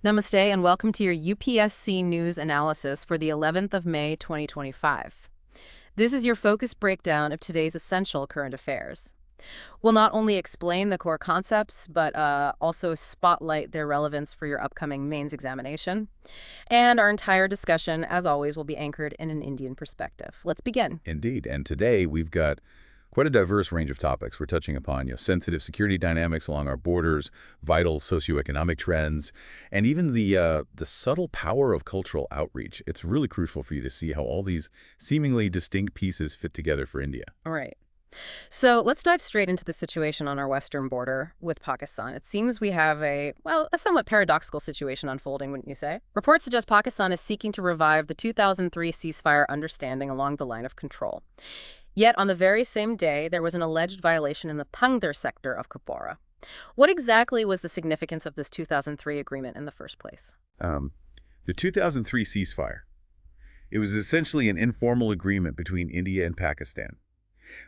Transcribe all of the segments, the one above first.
Namaste and welcome to your UPSC News Analysis for the 11th of May 2025. This is your focused breakdown of today's essential current affairs. We'll not only explain the core concepts, but also spotlight their relevance for your upcoming mains examination. And our entire discussion, as always, will be anchored in an Indian perspective. Let's begin. Indeed. And today we've got quite a diverse range of topics. We're touching upon sensitive security dynamics along our borders, vital socioeconomic trends, and even the subtle power of cultural outreach. It's really crucial for you to see how all these seemingly distinct pieces fit together for India. All right. So let's dive straight into the situation on our western border with Pakistan. It seems we have a somewhat paradoxical situation unfolding, wouldn't you say? Reports suggest Pakistan is seeking to revive the 2003 ceasefire understanding along the line of control. Yet, on the very same day, there was an alleged violation in the Pangdar sector of Kupwara. What exactly was the significance of this 2003 agreement in the first place? The 2003 ceasefire. It was essentially an informal agreement between India and Pakistan.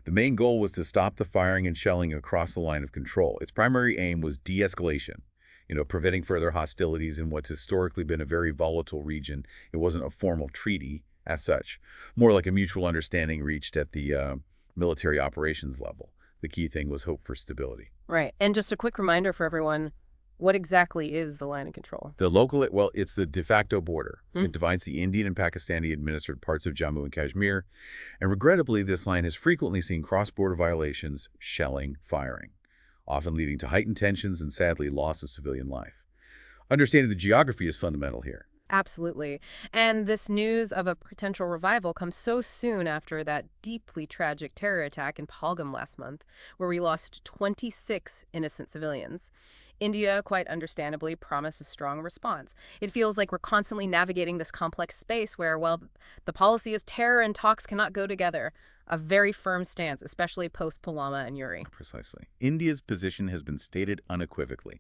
The main goal was to stop the firing and shelling across the line of control. Its primary aim was de-escalation, preventing further hostilities in what's historically been a very volatile region. It wasn't a formal treaty as such, more like a mutual understanding reached at the military operations level. The key thing was hope for stability. Right. And just a quick reminder for everyone, what exactly is the line of control? It's the de facto border. It divides the Indian and Pakistani-administered parts of Jammu and Kashmir, and regrettably, this line has frequently seen cross-border violations, shelling, firing, often leading to heightened tensions and, sadly, loss of civilian life. Understanding the geography is fundamental here. Absolutely. And this news of a potential revival comes so soon after that deeply tragic terror attack in Pahalgam last month, where we lost 26 innocent civilians. India, quite understandably, promised a strong response. It feels like we're constantly navigating this complex space where, the policy is terror and talks cannot go together. A very firm stance, especially post-Pulwama and Uri. Precisely. India's position has been stated unequivocally.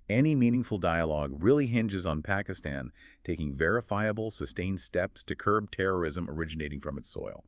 Any meaningful dialogue really hinges on Pakistan taking verifiable, sustained steps to curb terrorism originating from its soil.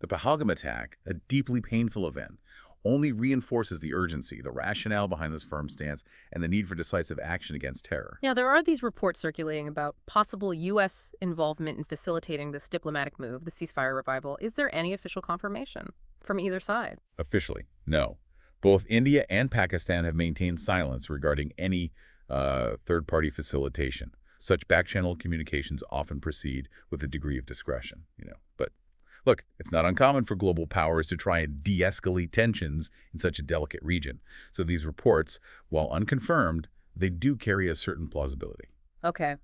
The Pahalgam attack, a deeply painful event, only reinforces the urgency, the rationale behind this firm stance, and the need for decisive action against terror. Now, there are these reports circulating about possible U.S. involvement in facilitating this diplomatic move, the ceasefire revival. Is there any official confirmation from either side? Officially, no. Both India and Pakistan have maintained silence regarding any third-party facilitation. Such back-channel communications often proceed with a degree of discretion, But look, it's not uncommon for global powers to try and de-escalate tensions in such a delicate region. So these reports, while unconfirmed, they do carry a certain plausibility. Okay.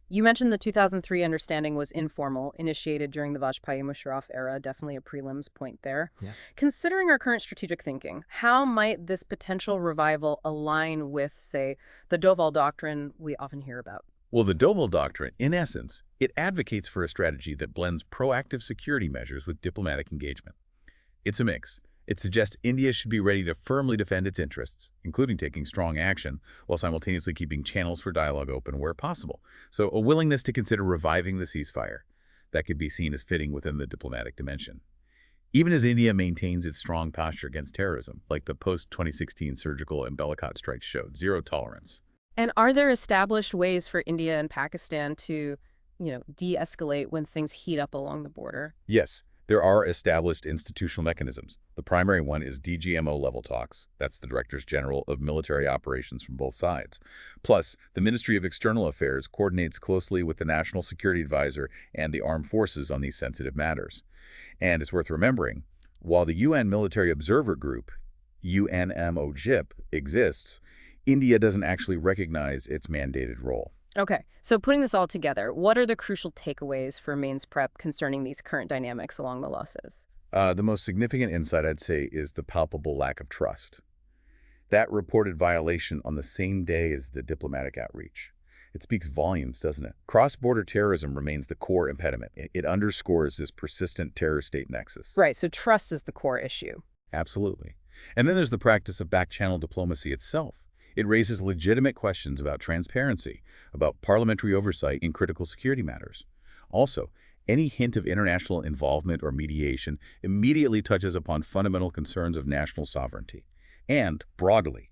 You mentioned the 2003 understanding was informal, initiated during the Vajpayee-Musharraf era, definitely a prelims point there. Yeah. Considering our current strategic thinking, how might this potential revival align with, say, the Doval Doctrine we often hear about? Well, the Doval Doctrine, in essence, it advocates for a strategy that blends proactive security measures with diplomatic engagement. It's a mix. It suggests India should be ready to firmly defend its interests, including taking strong action, while simultaneously keeping channels for dialogue open where possible. So a willingness to consider reviving the ceasefire that could be seen as fitting within the diplomatic dimension. Even as India maintains its strong posture against terrorism, like the post-2016 surgical and Balakot strikes showed, zero tolerance. And are there established ways for India and Pakistan to, de-escalate when things heat up along the border? Yes. There are established institutional mechanisms. The primary one is DGMO-level talks. That's the Directors General of Military Operations from both sides. Plus, the Ministry of External Affairs coordinates closely with the National Security Advisor and the armed forces on these sensitive matters. And it's worth remembering, while the UN Military Observer Group, UNMOGIP, exists, India doesn't actually recognize its mandated role. Okay, so putting this all together, what are the crucial takeaways for mains prep concerning these current dynamics along the losses? The most significant insight, I'd say, is the palpable lack of trust. That reported violation on the same day as the diplomatic outreach. It speaks volumes, doesn't it? Cross-border terrorism remains the core impediment. It underscores this persistent terror state nexus. Right, so trust is the core issue. Absolutely. And then there's the practice of back-channel diplomacy itself. It raises legitimate questions about transparency, about parliamentary oversight in critical security matters. Also, any hint of international involvement or mediation immediately touches upon fundamental concerns of national sovereignty. And, broadly,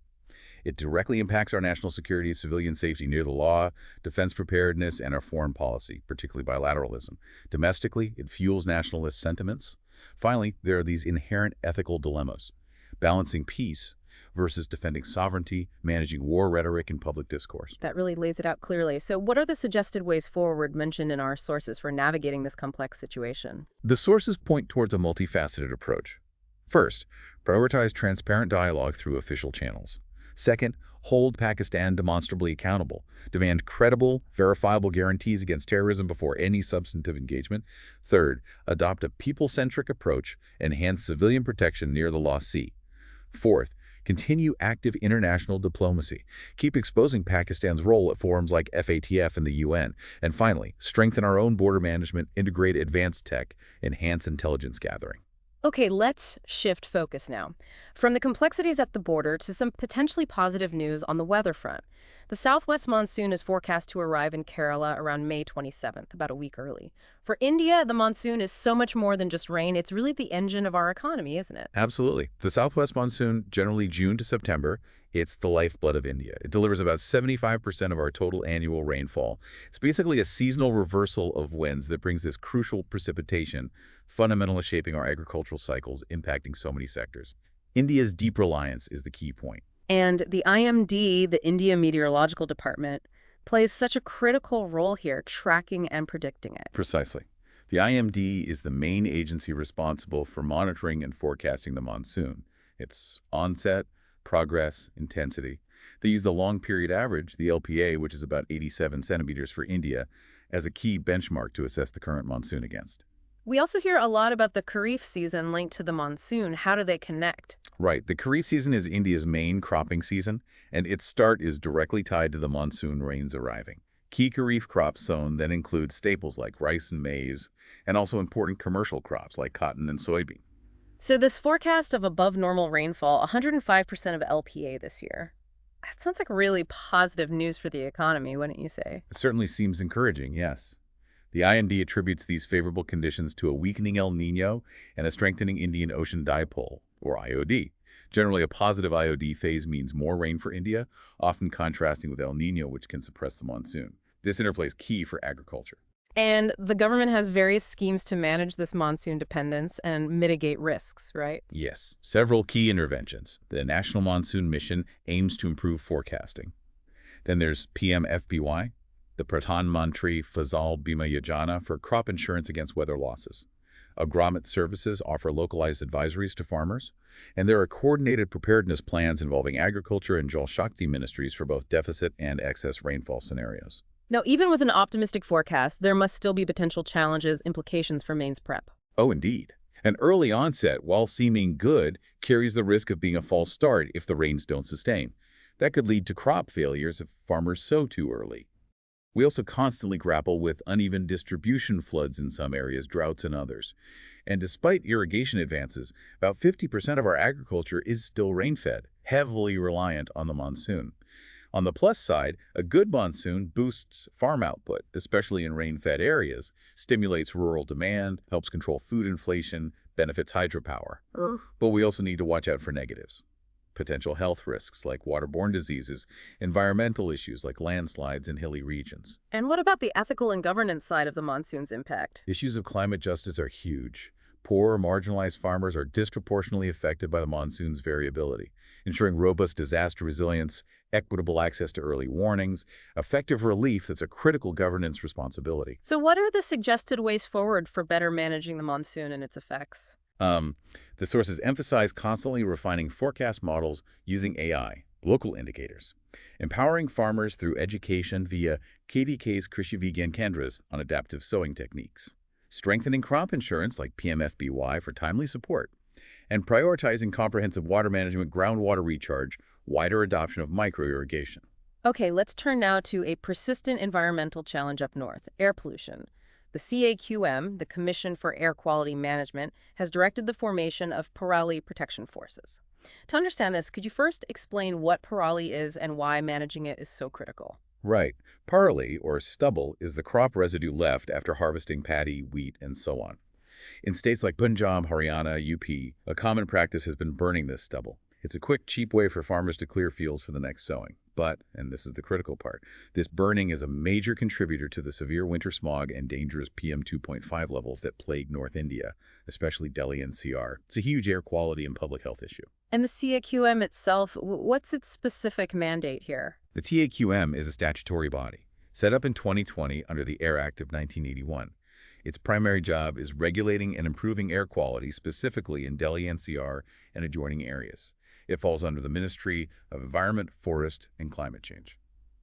It directly impacts our national security, civilian safety near the law, defense preparedness, and our foreign policy, particularly bilateralism. Domestically, it fuels nationalist sentiments. Finally, there are these inherent ethical dilemmas, balancing peace versus defending sovereignty, managing war rhetoric in public discourse. That really lays it out clearly. So what are the suggested ways forward mentioned in our sources for navigating this complex situation? The sources point towards a multifaceted approach. First, prioritize transparent dialogue through official channels. Second, hold Pakistan demonstrably accountable. Demand credible, verifiable guarantees against terrorism before any substantive engagement. Third, adopt a people-centric approach, enhance civilian protection near the Lost Sea. Fourth, continue active international diplomacy. Keep exposing Pakistan's role at forums like FATF and the UN. And finally, strengthen our own border management, integrate advanced tech, enhance intelligence gathering. Okay, let's shift focus now. From the complexities at the border to some potentially positive news on the weather front. The southwest monsoon is forecast to arrive in Kerala around May 27th, about a week early. For India, the monsoon is so much more than just rain. It's really the engine of our economy, isn't it? Absolutely. The southwest monsoon, generally June to September, it's the lifeblood of India. It delivers about 75% of our total annual rainfall. It's basically a seasonal reversal of winds that brings this crucial precipitation, fundamental to shaping our agricultural cycles, impacting so many sectors. India's deep reliance is the key point. And the IMD, the India Meteorological Department, plays such a critical role here, tracking and predicting it. Precisely. The IMD is the main agency responsible for monitoring and forecasting the monsoon. Its onset, progress, intensity. They use the long period average, the LPA, which is about 87 centimeters for India, as a key benchmark to assess the current monsoon against. We also hear a lot about the Kharif season linked to the monsoon. How do they connect? Right. The Kharif season is India's main cropping season, and its start is directly tied to the monsoon rains arriving. Key Kharif crops sown then include staples like rice and maize, and also important commercial crops like cotton and soybean. So this forecast of above normal rainfall, 105% of LPA this year. That sounds like really positive news for the economy, wouldn't you say? It certainly seems encouraging, yes. The IMD attributes these favorable conditions to a weakening El Niño and a strengthening Indian Ocean Dipole, or IOD. Generally, a positive IOD phase means more rain for India, often contrasting with El Niño, which can suppress the monsoon. This interplay is key for agriculture. And the government has various schemes to manage this monsoon dependence and mitigate risks, right? Yes, several key interventions. The National Monsoon Mission aims to improve forecasting. Then there's PMFBY, the Pradhan Mantri Fasal Bima Yojana for crop insurance against weather losses. Agromet services offer localized advisories to farmers. And there are coordinated preparedness plans involving agriculture and Jal Shakti ministries for both deficit and excess rainfall scenarios. Now, even with an optimistic forecast, there must still be potential challenges, implications for Maine's prep. Oh, indeed. An early onset, while seeming good, carries the risk of being a false start if the rains don't sustain. That could lead to crop failures if farmers sow too early. We also constantly grapple with uneven distribution floods in some areas, droughts in others. And despite irrigation advances, about 50% of our agriculture is still rain-fed, heavily reliant on the monsoon. On the plus side, a good monsoon boosts farm output, especially in rain-fed areas, stimulates rural demand, helps control food inflation, benefits hydropower. But we also need to watch out for negatives. Potential health risks like waterborne diseases, environmental issues like landslides in hilly regions. And what about the ethical and governance side of the monsoon's impact? Issues of climate justice are huge. Poor, marginalized farmers are disproportionately affected by the monsoon's variability. Ensuring robust disaster resilience, equitable access to early warnings, effective relief that's a critical governance responsibility. So what are the suggested ways forward for better managing the monsoon and its effects? The sources emphasize constantly refining forecast models using AI, local indicators, empowering farmers through education via KDK's Krishi Vigyan Kendras on adaptive sowing techniques, strengthening crop insurance like PMFBY for timely support, and prioritizing comprehensive water management, groundwater recharge, wider adoption of micro-irrigation. Okay, let's turn now to a persistent environmental challenge up north, air pollution. The CAQM, the Commission for Air Quality Management, has directed the formation of Parali Protection Forces. To understand this, could you first explain what Parali is and why managing it is so critical? Right. Parali, or stubble, is the crop residue left after harvesting paddy, wheat, and so on. In states like Punjab, Haryana, UP, a common practice has been burning this stubble. It's a quick, cheap way for farmers to clear fields for the next sowing. But, and this is the critical part, this burning is a major contributor to the severe winter smog and dangerous PM 2.5 levels that plague North India, especially Delhi NCR. It's a huge air quality and public health issue. And the CAQM itself, what's its specific mandate here? The TAQM is a statutory body, set up in 2020 under the Air Act of 1981. Its primary job is regulating and improving air quality, specifically in Delhi NCR and adjoining areas. It falls under the Ministry of Environment, Forest, and Climate Change.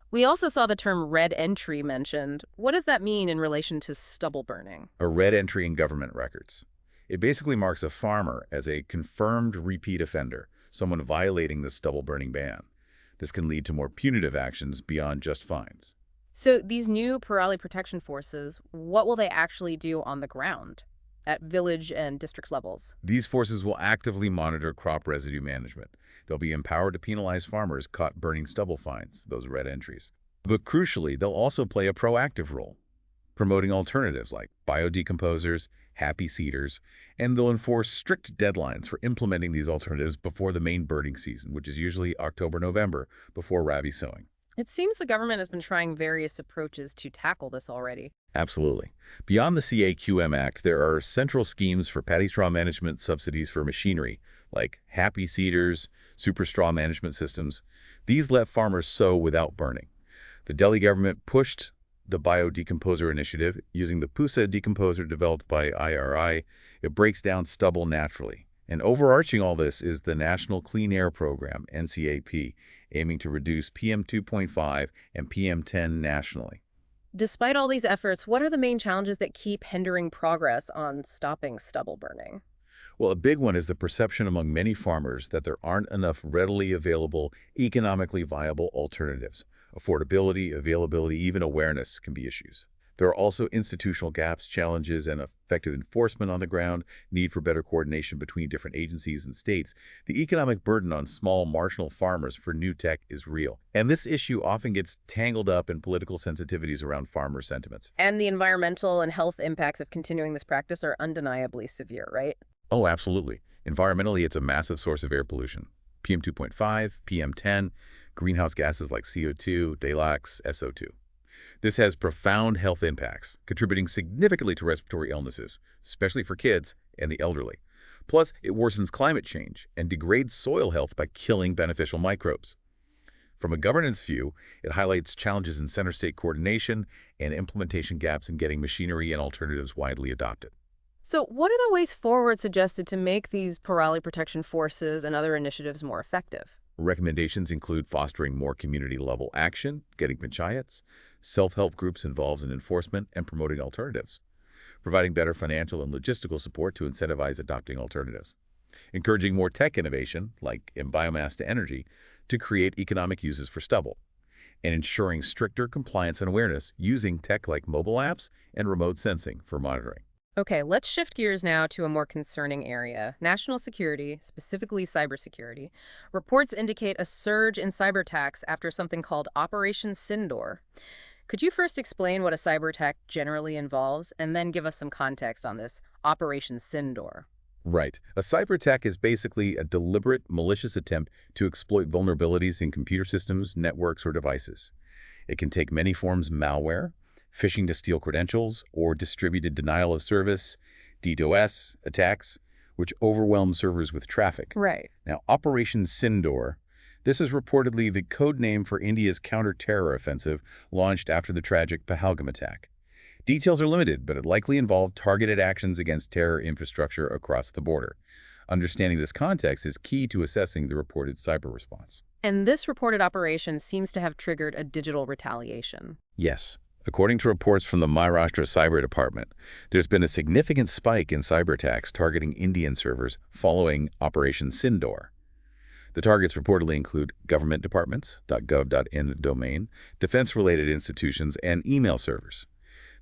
We also saw the term red entry mentioned. What does that mean in relation to stubble burning? A red entry in government records. It basically marks a farmer as a confirmed repeat offender, someone violating the stubble burning ban. This can lead to more punitive actions beyond just fines. So these new Parali Protection Forces, what will they actually do on the ground at village and district levels? These forces will actively monitor crop residue management. They'll be empowered to penalize farmers caught burning stubble fines, those red entries. But crucially, they'll also play a proactive role, promoting alternatives like biodecomposers, happy seeders, and they'll enforce strict deadlines for implementing these alternatives before the main burning season, which is usually October-November, before rabi sowing. It seems the government has been trying various approaches to tackle this already. Absolutely. Beyond the CAQM Act, there are central schemes for paddy straw management subsidies for machinery, like happy seeders, super straw management systems. These let farmers sow without burning. The Delhi government pushed the biodecomposer initiative using the Pusa decomposer developed by IRI. It breaks down stubble naturally. And overarching all this is the National Clean Air Program, NCAP, aiming to reduce PM 2.5 and PM 10 nationally. Despite all these efforts, what are the main challenges that keep hindering progress on stopping stubble burning? Well, a big one is the perception among many farmers that there aren't enough readily available, economically viable alternatives. Affordability, availability, even awareness can be issues. There are also institutional gaps, challenges, and effective enforcement on the ground, need for better coordination between different agencies and states. The economic burden on small, marginal farmers for new tech is real. And this issue often gets tangled up in political sensitivities around farmer sentiments. And the environmental and health impacts of continuing this practice are undeniably severe, right? Oh, absolutely. Environmentally, it's a massive source of air pollution. PM 2.5, PM 10, greenhouse gases like CO2, daylax, SO2. This has profound health impacts, contributing significantly to respiratory illnesses, especially for kids and the elderly. Plus, it worsens climate change and degrades soil health by killing beneficial microbes. From a governance view, it highlights challenges in center-state coordination and implementation gaps in getting machinery and alternatives widely adopted. So what are the ways forward suggested to make these Parali Protection Forces and other initiatives more effective? Recommendations include fostering more community-level action, getting panchayats, self-help groups involved in enforcement, and promoting alternatives, providing better financial and logistical support to incentivize adopting alternatives, encouraging more tech innovation, like in biomass to energy, to create economic uses for stubble, and ensuring stricter compliance and awareness using tech like mobile apps and remote sensing for monitoring. Okay, let's shift gears now to a more concerning area, national security, specifically cybersecurity. Reports indicate a surge in cyber attacks after something called Operation Sindor. Could you first explain what a cyber attack generally involves, and then give us some context on this Operation Sindor? Right. A cyber attack is basically a deliberate, malicious attempt to exploit vulnerabilities in computer systems, networks, or devices. It can take many forms: malware, phishing to steal credentials, or distributed denial of service, DDoS attacks, which overwhelm servers with traffic. Right. Now, Operation Sindor, this is reportedly the code name for India's counter-terror offensive launched after the tragic Pahalgam attack. Details are limited, but it likely involved targeted actions against terror infrastructure across the border. Understanding this context is key to assessing the reported cyber response. And this reported operation seems to have triggered a digital retaliation. Yes. According to reports from the Maharashtra Cyber Department, there's been a significant spike in cyber attacks targeting Indian servers following Operation Sindor. The targets reportedly include government departments, .gov.in domain, defense-related institutions, and email servers.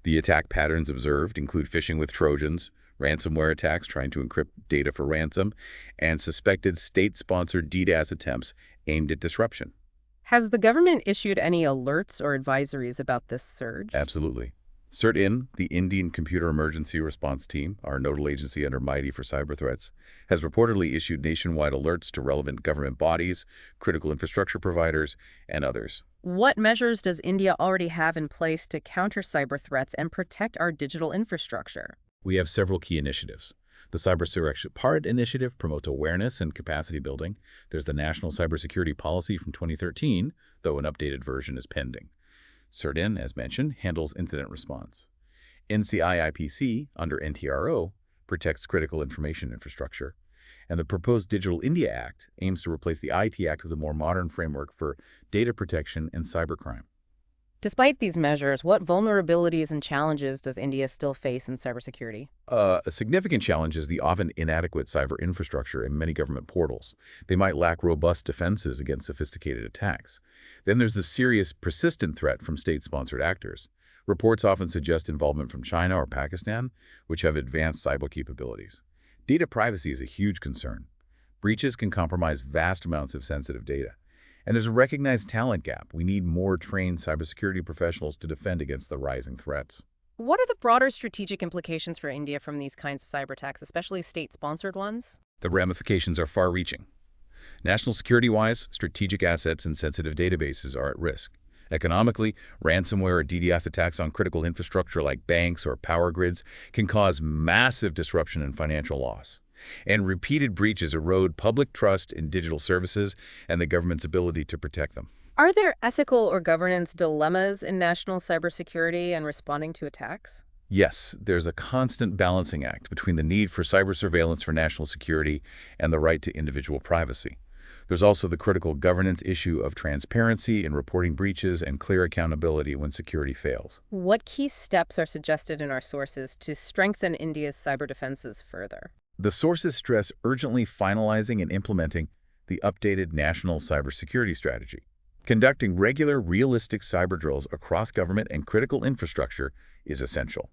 The attack patterns observed include phishing with Trojans, ransomware attacks trying to encrypt data for ransom, and suspected state-sponsored DDoS attempts aimed at disruption. Has the government issued any alerts or advisories about this surge? Absolutely. CERT-IN, the Indian Computer Emergency Response Team, our nodal agency under MITI for cyber threats, has reportedly issued nationwide alerts to relevant government bodies, critical infrastructure providers, and others. What measures does India already have in place to counter cyber threats and protect our digital infrastructure? We have several key initiatives. The Cyber Part Initiative promotes awareness and capacity building. There's the National Cybersecurity Policy from 2013, though an updated version is pending. CERT-IN, as mentioned, handles incident response. NCI-IPC, under NTRO, protects critical information infrastructure. And the proposed Digital India Act aims to replace the IT Act with a more modern framework for data protection and cybercrime. Despite these measures, what vulnerabilities and challenges does India still face in cybersecurity? A significant challenge is the often inadequate cyber infrastructure in many government portals. They might lack robust defenses against sophisticated attacks. Then there's the serious, persistent threat from state-sponsored actors. Reports often suggest involvement from China or Pakistan, which have advanced cyber capabilities. Data privacy is a huge concern. Breaches can compromise vast amounts of sensitive data. And there's a recognized talent gap. We need more trained cybersecurity professionals to defend against the rising threats. What are the broader strategic implications for India from these kinds of cyber attacks, especially state-sponsored ones? The ramifications are far-reaching. National security-wise, strategic assets and sensitive databases are at risk. Economically, ransomware or DDoS attacks on critical infrastructure like banks or power grids can cause massive disruption and financial loss. And repeated breaches erode public trust in digital services and the government's ability to protect them. Are there ethical or governance dilemmas in national cybersecurity and responding to attacks? Yes, there's a constant balancing act between the need for cyber surveillance for national security and the right to individual privacy. There's also the critical governance issue of transparency in reporting breaches and clear accountability when security fails. What key steps are suggested in our sources to strengthen India's cyber defenses further? The sources stress urgently finalizing and implementing the updated National Cybersecurity Strategy. Conducting regular, realistic cyber drills across government and critical infrastructure is essential.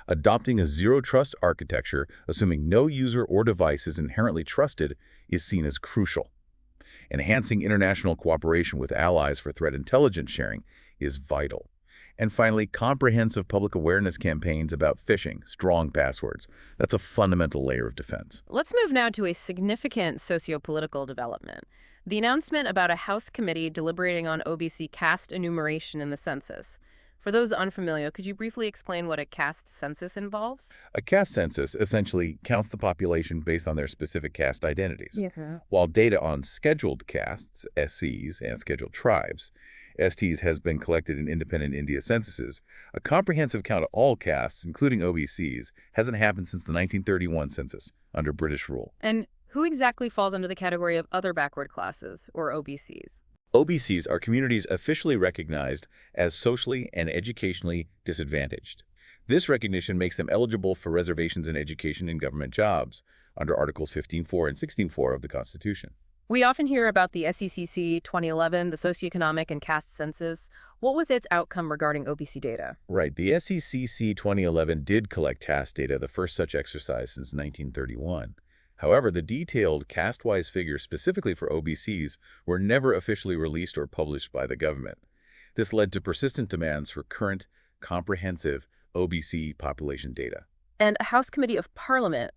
Adopting a zero-trust architecture, assuming no user or device is inherently trusted, is seen as crucial. Enhancing international cooperation with allies for threat intelligence sharing is vital. And finally, comprehensive public awareness campaigns about phishing, strong passwords. That's a fundamental layer of defense. Let's move now to a significant socio-political development. The announcement about a House committee deliberating on OBC caste enumeration in the census. For those unfamiliar, could you briefly explain what a caste census involves? A caste census essentially counts the population based on their specific caste identities. Yeah. While data on scheduled castes, SCs, and scheduled tribes, STs, has been collected in independent India censuses, a comprehensive count of all castes, including OBCs, hasn't happened since the 1931 census under British rule. And who exactly falls under the category of other backward classes, or OBCs? OBCs are communities officially recognized as socially and educationally disadvantaged. This recognition makes them eligible for reservations in education and government jobs under Articles 15.4 and 16.4 of the Constitution. We often hear about the SECC 2011, the Socioeconomic and Caste Census. What was its outcome regarding OBC data? Right. The SECC 2011 did collect caste data, the first such exercise since 1931. However, the detailed caste-wise figures specifically for OBCs were never officially released or published by the government. This led to persistent demands for current, comprehensive OBC population data. And a House Committee of Parliament,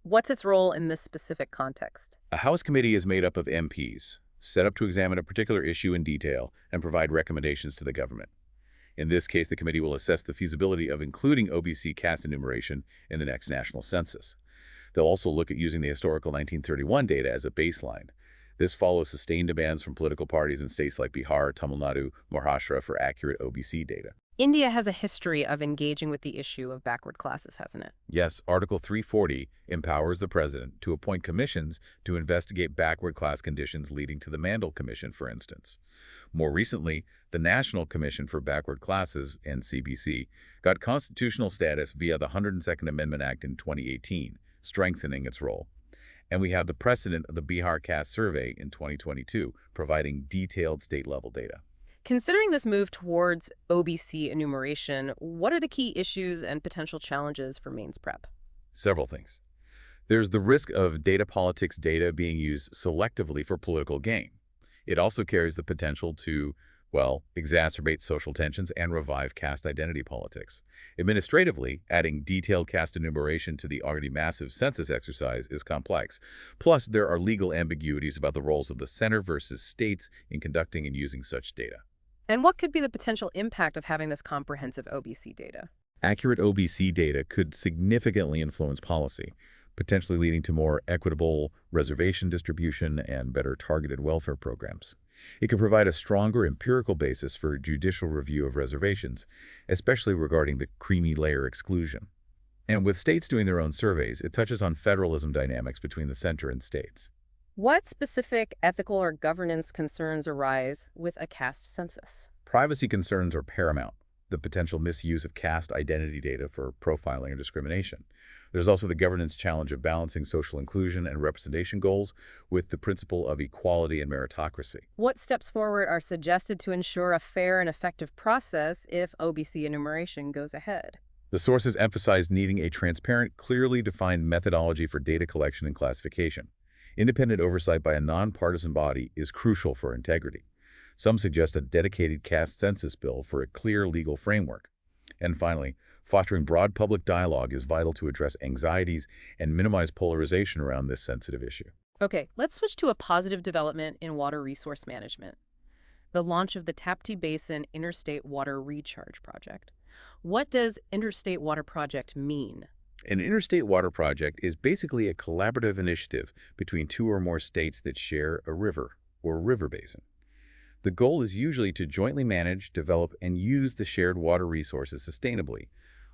what's its role in this specific context? A House committee is made up of MPs, set up to examine a particular issue in detail and provide recommendations to the government. In this case, the committee will assess the feasibility of including OBC caste enumeration in the next national census. They'll also look at using the historical 1931 data as a baseline. This follows sustained demands from political parties in states like Bihar, Tamil Nadu, Maharashtra for accurate OBC data. India has a history of engaging with the issue of backward classes, hasn't it? Yes, Article 340 empowers the president to appoint commissions to investigate backward class conditions, leading to the Mandal Commission, for instance. More recently, the National Commission for Backward Classes, NCBC, got constitutional status via the 102nd Amendment Act in 2018, strengthening its role. And we have the precedent of the Bihar Caste Survey in 2022, providing detailed state-level data. Considering this move towards OBC enumeration, what are the key issues and potential challenges for mains prep? Several things. There's the risk of data politics data being used selectively for political gain. It also carries the potential to Well, exacerbate social tensions and revive caste identity politics. Administratively, adding detailed caste enumeration to the already massive census exercise is complex. Plus, there are legal ambiguities about the roles of the center versus states in conducting and using such data. And what could be the potential impact of having this comprehensive OBC data? Accurate OBC data could significantly influence policy, potentially leading to more equitable reservation distribution and better targeted welfare programs. It could provide a stronger empirical basis for judicial review of reservations, especially regarding the creamy layer exclusion. And with states doing their own surveys, it touches on federalism dynamics between the center and states. What specific ethical or governance concerns arise with a caste census? Privacy concerns are paramount. The potential misuse of caste identity data for profiling or discrimination. There's also the governance challenge of balancing social inclusion and representation goals with the principle of equality and meritocracy. What steps forward are suggested to ensure a fair and effective process if OBC enumeration goes ahead? The sources emphasize needing a transparent, clearly defined methodology for data collection and classification. Independent oversight by a nonpartisan body is crucial for integrity. Some suggest a dedicated caste census bill for a clear legal framework. And finally, fostering broad public dialogue is vital to address anxieties and minimize polarization around this sensitive issue. Okay, let's switch to a positive development in water resource management. The launch of the Tapti Basin Interstate Water Recharge Project. What does Interstate Water Project mean? An interstate water project is basically a collaborative initiative between two or more states that share a river or river basin. The goal is usually to jointly manage, develop, and use the shared water resources sustainably,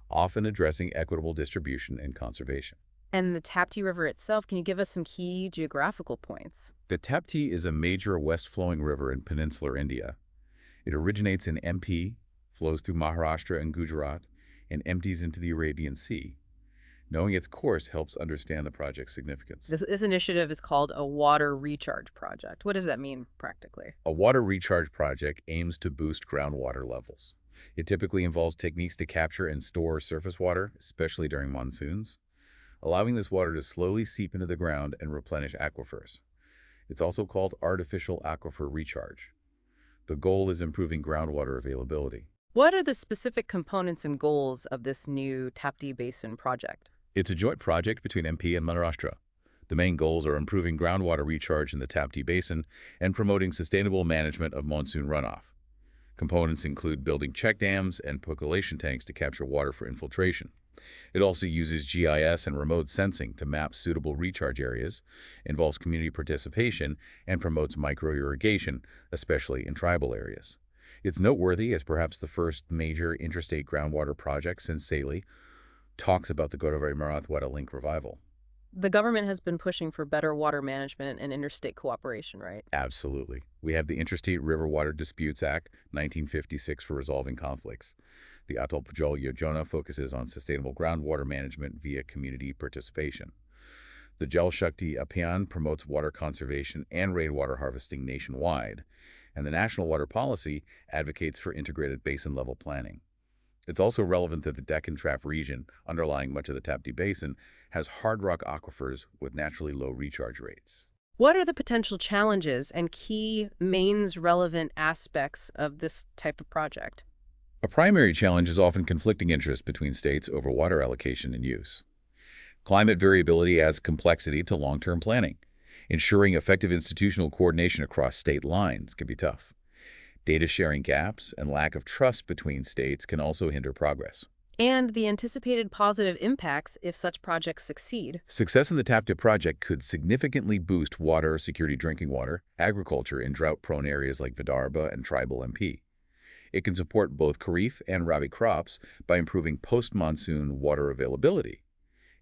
often addressing equitable distribution and conservation. And the Tapti River itself, can you give us some key geographical points? The Tapti is a major west-flowing river in peninsular India. It originates in MP, flows through Maharashtra and Gujarat, and empties into the Arabian Sea. Knowing its course helps understand the project's significance. This initiative is called a water recharge project. What does that mean practically? A water recharge project aims to boost groundwater levels. It typically involves techniques to capture and store surface water, especially during monsoons, allowing this water to slowly seep into the ground and replenish aquifers. It's also called artificial aquifer recharge. The goal is improving groundwater availability. What are the specific components and goals of this new Tapti Basin project? It's a joint project between MP and Maharashtra. The main goals are improving groundwater recharge in the Tapti Basin and promoting sustainable management of monsoon runoff. Components include building check dams and percolation tanks to capture water for infiltration. It also uses GIS and remote sensing to map suitable recharge areas, involves community participation, and promotes micro-irrigation, especially in tribal areas. It's noteworthy as perhaps the first major interstate groundwater project since Saley talks about the Godavari Marathwada link revival. The government has been pushing for better water management and interstate cooperation, right? Absolutely. We have the Interstate River Water Disputes Act, 1956, for resolving conflicts. The Atal Pujol Yojana focuses on sustainable groundwater management via community participation. The Jal Shakti Abhiyan promotes water conservation and rainwater harvesting nationwide. And the National Water Policy advocates for integrated basin-level planning. It's also relevant that the Deccan Trap region, underlying much of the Tapti Basin, has hard rock aquifers with naturally low recharge rates. What are the potential challenges and key mains-relevant aspects of this type of project? A primary challenge is often conflicting interests between states over water allocation and use. Climate variability adds complexity to long-term planning. Ensuring effective institutional coordination across state lines can be tough. Data sharing gaps and lack of trust between states can also hinder progress. And the anticipated positive impacts if such projects succeed. Success in the Tapti project could significantly boost water security, drinking water, agriculture in drought-prone areas like Vidarbha and tribal MP. It can support both Kharif and Rabi crops by improving post-monsoon water availability.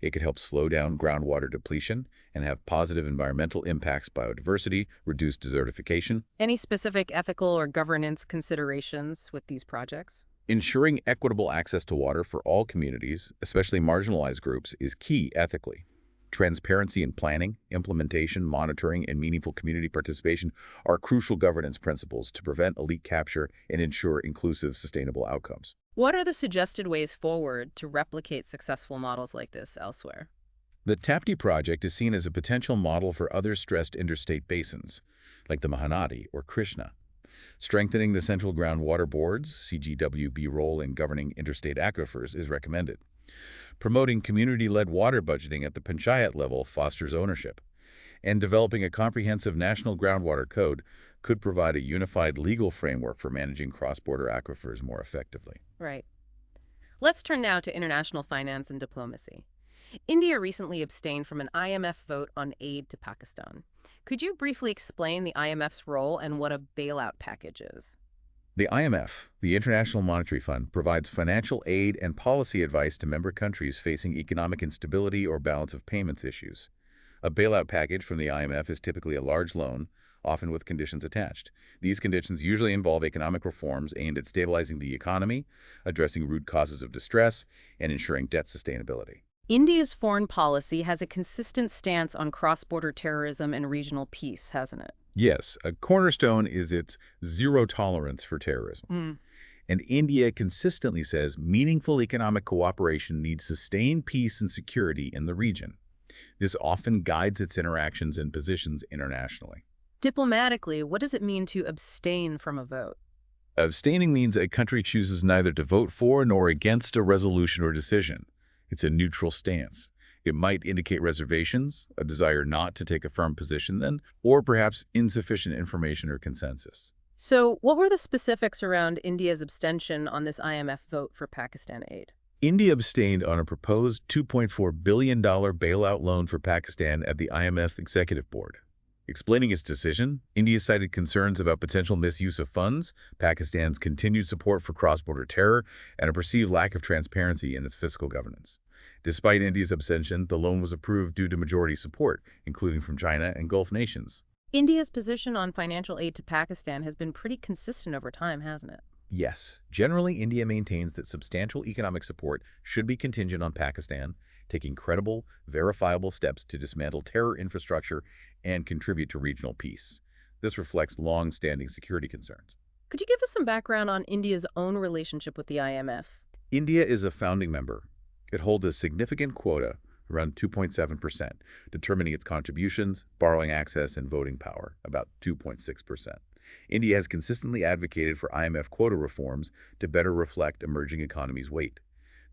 It could help slow down groundwater depletion and have positive environmental impacts, biodiversity, reduce desertification. Any specific ethical or governance considerations with these projects? Ensuring equitable access to water for all communities, especially marginalized groups, is key ethically. Transparency in planning, implementation, monitoring, and meaningful community participation are crucial governance principles to prevent elite capture and ensure inclusive, sustainable outcomes. What are the suggested ways forward to replicate successful models like this elsewhere? The Tapti project is seen as a potential model for other stressed interstate basins, like the Mahanadi or Krishna. Strengthening the Central Groundwater Board's (CGWB) role in governing interstate aquifers is recommended. Promoting community-led water budgeting at the panchayat level fosters ownership. And developing a comprehensive national groundwater code could provide a unified legal framework for managing cross-border aquifers more effectively. Right. Let's turn now to international finance and diplomacy. India recently abstained from an IMF vote on aid to Pakistan. Could you briefly explain the IMF's role and what a bailout package is? The IMF, the International Monetary Fund, provides financial aid and policy advice to member countries facing economic instability or balance of payments issues. A bailout package from the IMF is typically a large loan, often with conditions attached. These conditions usually involve economic reforms aimed at stabilizing the economy, addressing root causes of distress, and ensuring debt sustainability. India's foreign policy has a consistent stance on cross-border terrorism and regional peace, hasn't it? Yes, a cornerstone is its zero tolerance for terrorism. And India consistently says meaningful economic cooperation needs sustained peace and security in the region. This often guides its interactions and positions internationally. Diplomatically, what does it mean to abstain from a vote? Abstaining means a country chooses neither to vote for nor against a resolution or decision. It's a neutral stance. It might indicate reservations, a desire not to take a firm position then, or perhaps insufficient information or consensus. So what were the specifics around India's abstention on this IMF vote for Pakistan aid? India abstained on a proposed $2.4 billion bailout loan for Pakistan at the IMF Executive Board. Explaining its decision, India cited concerns about potential misuse of funds, Pakistan's continued support for cross-border terror, and a perceived lack of transparency in its fiscal governance. Despite India's abstention, the loan was approved due to majority support, including from China and Gulf nations. India's position on financial aid to Pakistan has been pretty consistent over time, hasn't it? Yes, generally India maintains that substantial economic support should be contingent on Pakistan taking credible, verifiable steps to dismantle terror infrastructure and contribute to regional peace. This reflects long-standing security concerns. Could you give us some background on India's own relationship with the IMF? India is a founding member. It holds a significant quota, around 2.7%, determining its contributions, borrowing access, and voting power, about 2.6%. India has consistently advocated for IMF quota reforms to better reflect emerging economies' weight.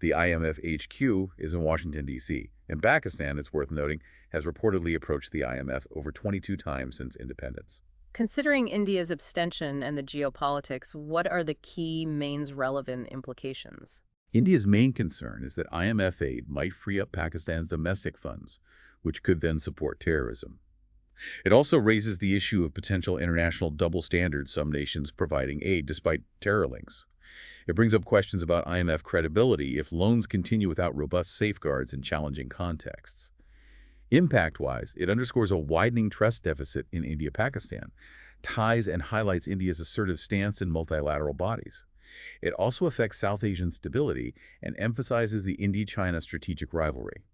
The IMF HQ is in Washington, D.C., and Pakistan, it's worth noting, has reportedly approached the IMF over 22 times since independence. Considering India's abstention and the geopolitics, what are the key main relevant implications? India's main concern is that IMF aid might free up Pakistan's domestic funds, which could then support terrorism. It also raises the issue of potential international double standards, some nations providing aid despite terror links. It brings up questions about IMF credibility if loans continue without robust safeguards in challenging contexts. Impact-wise, it underscores a widening trust deficit in India-Pakistan, ties and highlights India's assertive stance in multilateral bodies. It also affects South Asian stability and emphasizes the India-China strategic rivalry.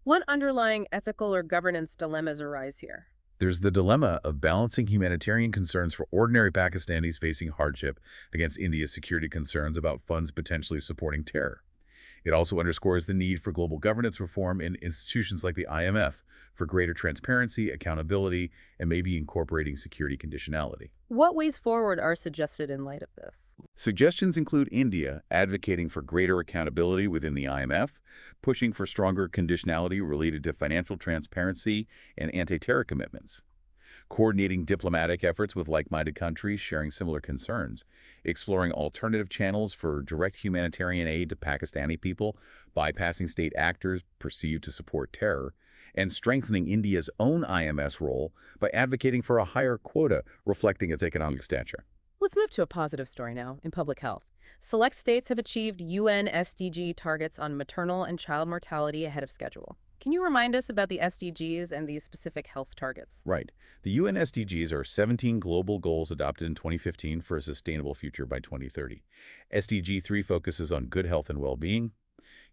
What underlying ethical or governance dilemmas arise here? There's the dilemma of balancing humanitarian concerns for ordinary Pakistanis facing hardship against India's security concerns about funds potentially supporting terror. It also underscores the need for global governance reform in institutions like the IMF for greater transparency, accountability, and maybe incorporating security conditionality. What ways forward are suggested in light of this? Suggestions include India advocating for greater accountability within the IMF, pushing for stronger conditionality related to financial transparency and anti-terror commitments, coordinating diplomatic efforts with like-minded countries sharing similar concerns, exploring alternative channels for direct humanitarian aid to Pakistani people, bypassing state actors perceived to support terror, and strengthening India's own IMF role by advocating for a higher quota reflecting its economic stature. Let's move to a positive story now in public health. Select states have achieved UN SDG targets on maternal and child mortality ahead of schedule. Can you remind us about the SDGs and these specific health targets? Right. The UN SDGs are 17 global goals adopted in 2015 for a sustainable future by 2030. SDG 3 focuses on good health and well-being.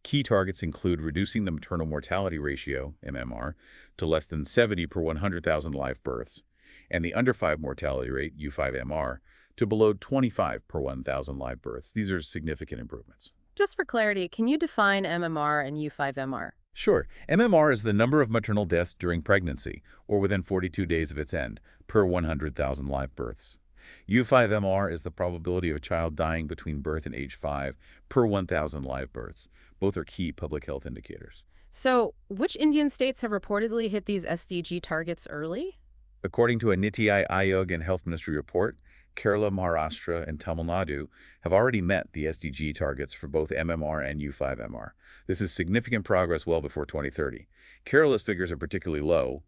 Key targets include reducing the maternal mortality ratio, MMR, to less than 70 per 100,000 live births, and the under 5 mortality rate, U5MR, to below 25 per 1,000 live births. These are significant improvements. Just for clarity, can you define MMR and U5MR? Sure. MMR is the number of maternal deaths during pregnancy, or within 42 days of its end, per 100,000 live births. U5MR is the probability of a child dying between birth and age 5 per 1,000 live births. Both are key public health indicators. So, which Indian states have reportedly hit these SDG targets early? According to a Niti Aayog and Health Ministry report, Kerala, Maharashtra, and Tamil Nadu have already met the SDG targets for both MMR and U5MR. This is significant progress well before 2030. Kerala's figures are particularly low,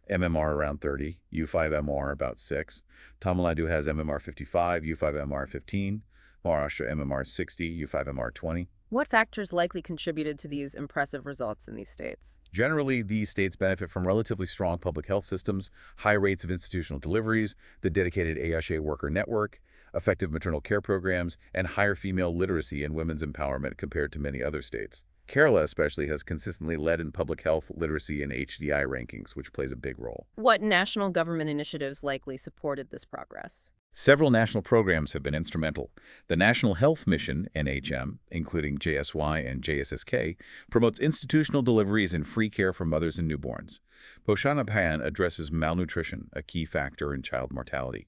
MMR around 30, U5MR about 6. Tamil Nadu has MMR 55, U5MR 15, Maharashtra MMR 60, U5MR 20. What factors likely contributed to these impressive results in these states? Generally, these states benefit from relatively strong public health systems, high rates of institutional deliveries, the dedicated ASHA worker network, effective maternal care programs, and higher female literacy and women's empowerment compared to many other states. Kerala especially has consistently led in public health, literacy, and HDI rankings, which plays a big role. What national government initiatives likely supported this progress? Several national programs have been instrumental. The National Health Mission, NHM, including JSY and JSSK, promotes institutional deliveries and free care for mothers and newborns. Poshan Abhiyan addresses malnutrition, a key factor in child mortality.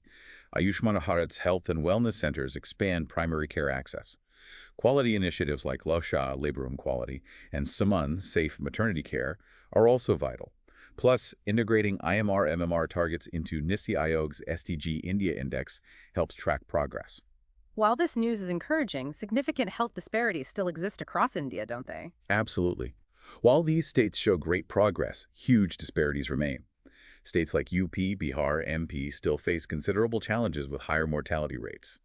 Ayushman Bharat's health and wellness centers expand primary care access. Quality initiatives like Lasha, labor room quality, and Saman, safe maternity care, are also vital. Plus, integrating IMR-MMR targets into Niti Aayog's SDG India Index helps track progress. While this news is encouraging, significant health disparities still exist across India, don't they? Absolutely. While these states show great progress, huge disparities remain. States like UP, Bihar, MP still face considerable challenges with higher mortality rates.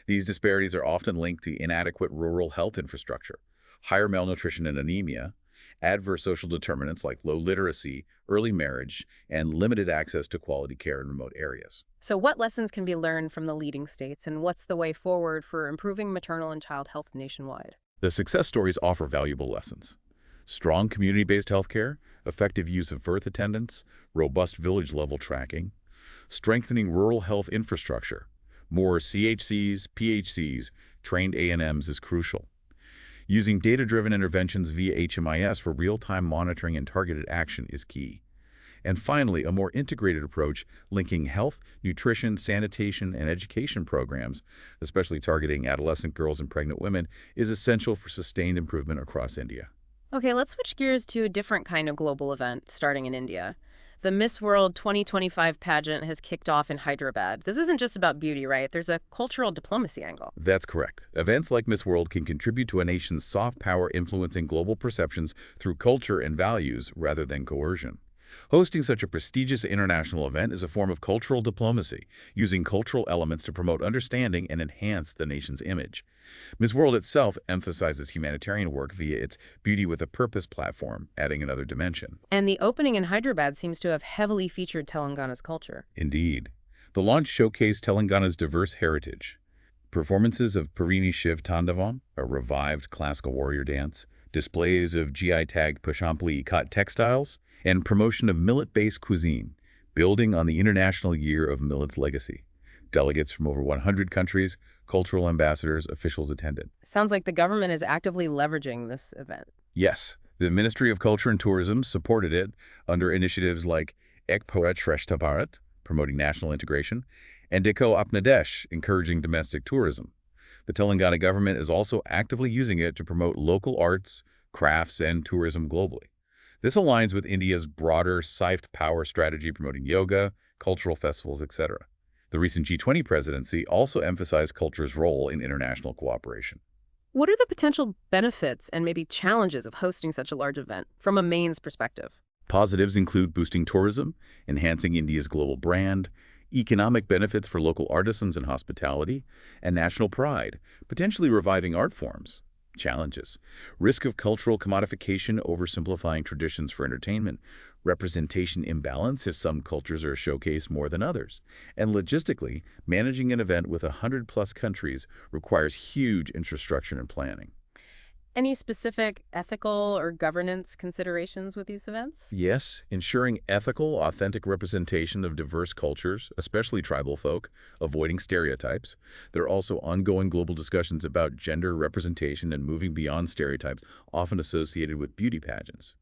These disparities are often linked to inadequate rural health infrastructure, higher malnutrition and anemia, adverse social determinants like low literacy, early marriage, and limited access to quality care in remote areas. So what lessons can be learned from the leading states, and what's the way forward for improving maternal and child health nationwide? The success stories offer valuable lessons. Strong community-based healthcare, effective use of birth attendants, robust village-level tracking, strengthening rural health infrastructure, more CHCs, PHCs, trained A&Ms is crucial. Using data-driven interventions via HMIS for real-time monitoring and targeted action is key. And finally, a more integrated approach linking health, nutrition, sanitation, and education programs, especially targeting adolescent girls and pregnant women, is essential for sustained improvement across India. Okay, let's switch gears to a different kind of global event starting in India. The Miss World 2025 pageant has kicked off in Hyderabad. This isn't just about beauty, right? There's a cultural diplomacy angle. That's correct. Events like Miss World can contribute to a nation's soft power influencing global perceptions through culture and values rather than coercion. Hosting such a prestigious international event is a form of cultural diplomacy, using cultural elements to promote understanding and enhance the nation's image. Miss World itself emphasizes humanitarian work via its Beauty with a Purpose platform, adding another dimension. And the opening in Hyderabad seems to have heavily featured Telangana's culture. Indeed. The launch showcased Telangana's diverse heritage. Performances of Perini Shiv Tandavam, a revived classical warrior dance, displays of GI-tagged Pashampli Ikat textiles, and promotion of millet-based cuisine, building on the International Year of Millet's legacy. Delegates from over 100 countries, cultural ambassadors, officials attended. Sounds like the government is actively leveraging this event. Yes, the Ministry of Culture and Tourism supported it under initiatives like Ek Bharat Shrestha Bharat, promoting national integration, and Dekho Apna Desh, encouraging domestic tourism. The Telangana government is also actively using it to promote local arts, crafts, and tourism globally. This aligns with India's broader soft power strategy promoting yoga, cultural festivals, etc. The recent G20 presidency also emphasized culture's role in international cooperation. What are the potential benefits and maybe challenges of hosting such a large event from a Maine's perspective? Positives include boosting tourism, enhancing India's global brand, economic benefits for local artisans and hospitality, and national pride, potentially reviving art forms. Challenges: risk of cultural commodification, oversimplifying traditions for entertainment, representation imbalance if some cultures are showcased more than others, and logistically, managing an event with 100+ countries requires huge infrastructure and planning. Any specific ethical or governance considerations with these events? Yes, ensuring ethical, authentic representation of diverse cultures, especially tribal folk, avoiding stereotypes. There are also ongoing global discussions about gender representation and moving beyond stereotypes often associated with beauty pageants.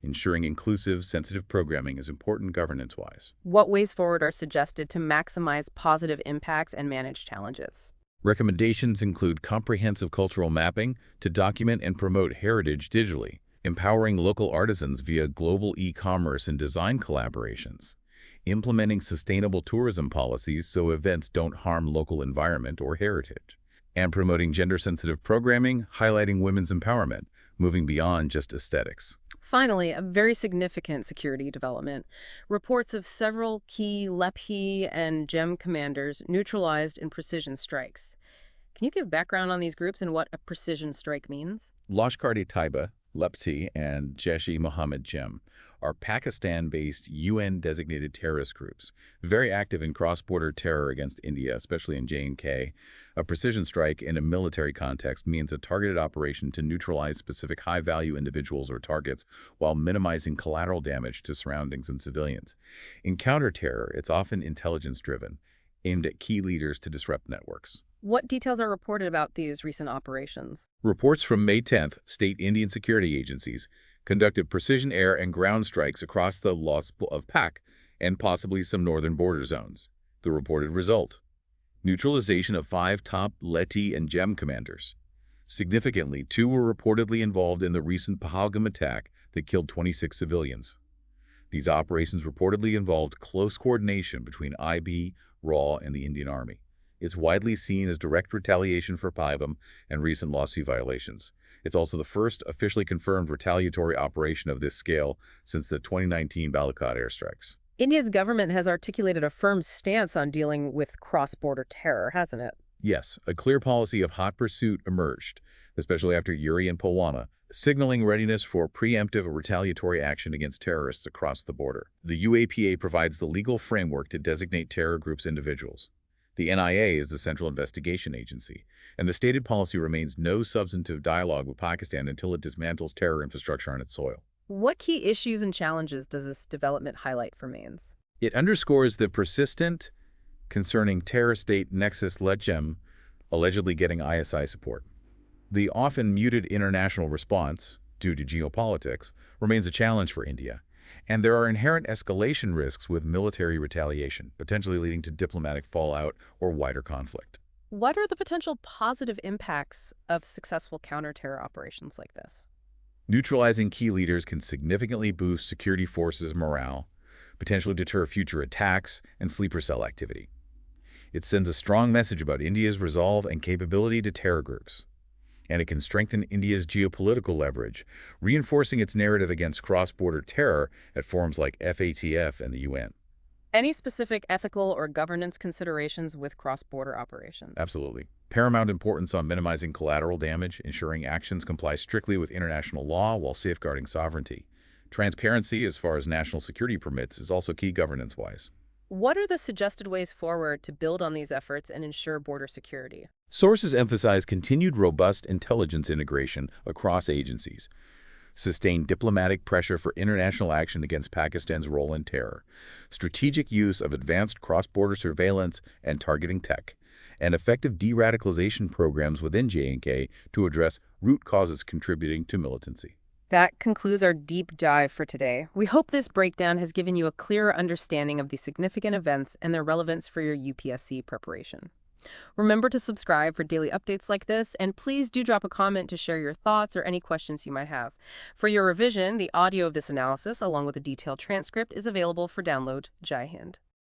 Ensuring inclusive, sensitive programming is important governance-wise. What ways forward are suggested to maximize positive impacts and manage challenges? Recommendations include comprehensive cultural mapping to document and promote heritage digitally, empowering local artisans via global e-commerce and design collaborations, implementing sustainable tourism policies so events don't harm local environment or heritage, and promoting gender-sensitive programming, highlighting women's empowerment, moving beyond just aesthetics. Finally, a very significant security development. Reports of several key LEPHI and GEM commanders neutralized in precision strikes. Can you give background on these groups and what a precision strike means? Lashkar-e-Taiba, LEPSI, and Jaish-e-Mohammed GEM are Pakistan-based UN-designated terrorist groups, very active in cross-border terror against India, especially in J&K. A precision strike in a military context means a targeted operation to neutralize specific high-value individuals or targets while minimizing collateral damage to surroundings and civilians. In counter-terror, it's often intelligence-driven, aimed at key leaders to disrupt networks. What details are reported about these recent operations? Reports from May 10th state Indian security agencies conducted precision air and ground strikes across the Lost of Pak and possibly some northern border zones. The reported result: neutralization of 5 top LETI and GEM commanders. Significantly, 2 were reportedly involved in the recent Pahalgam attack that killed 26 civilians. These operations reportedly involved close coordination between IB, RAW, and the Indian Army. It's widely seen as direct retaliation for Pahalgam and recent lawsuit violations. It's also the first officially confirmed retaliatory operation of this scale since the 2019 Balakot airstrikes. India's government has articulated a firm stance on dealing with cross-border terror, hasn't it? Yes, a clear policy of hot pursuit emerged, especially after Uri and Pulwama, signaling readiness for preemptive or retaliatory action against terrorists across the border. The UAPA provides the legal framework to designate terror groups individuals. The NIA is the central investigation agency, and the stated policy remains no substantive dialogue with Pakistan until it dismantles terror infrastructure on its soil. What key issues and challenges does this development highlight for Mains? It underscores the persistent concerning terror state nexus led GEM allegedly getting ISI support. The often muted international response, due to geopolitics, remains a challenge for India, and there are inherent escalation risks with military retaliation, potentially leading to diplomatic fallout or wider conflict. What are the potential positive impacts of successful counter-terror operations like this? Neutralizing key leaders can significantly boost security forces' morale, potentially deter future attacks and sleeper cell activity. It sends a strong message about India's resolve and capability to terror groups, and it can strengthen India's geopolitical leverage, reinforcing its narrative against cross-border terror at forums like FATF and the UN. Any specific ethical or governance considerations with cross-border operations? Absolutely. Paramount importance on minimizing collateral damage, ensuring actions comply strictly with international law while safeguarding sovereignty. Transparency, as far as national security permits, is also key governance-wise. What are the suggested ways forward to build on these efforts and ensure border security? Sources emphasize continued robust intelligence integration across agencies, sustained diplomatic pressure for international action against Pakistan's role in terror, strategic use of advanced cross-border surveillance and targeting tech, and effective de-radicalization programs within J&K to address root causes contributing to militancy. That concludes our deep dive for today. We hope this breakdown has given you a clearer understanding of the significant events and their relevance for your UPSC preparation. Remember to subscribe for daily updates like this, and please do drop a comment to share your thoughts or any questions you might have. For your revision, the audio of this analysis, along with a detailed transcript, is available for download. Jai Hind.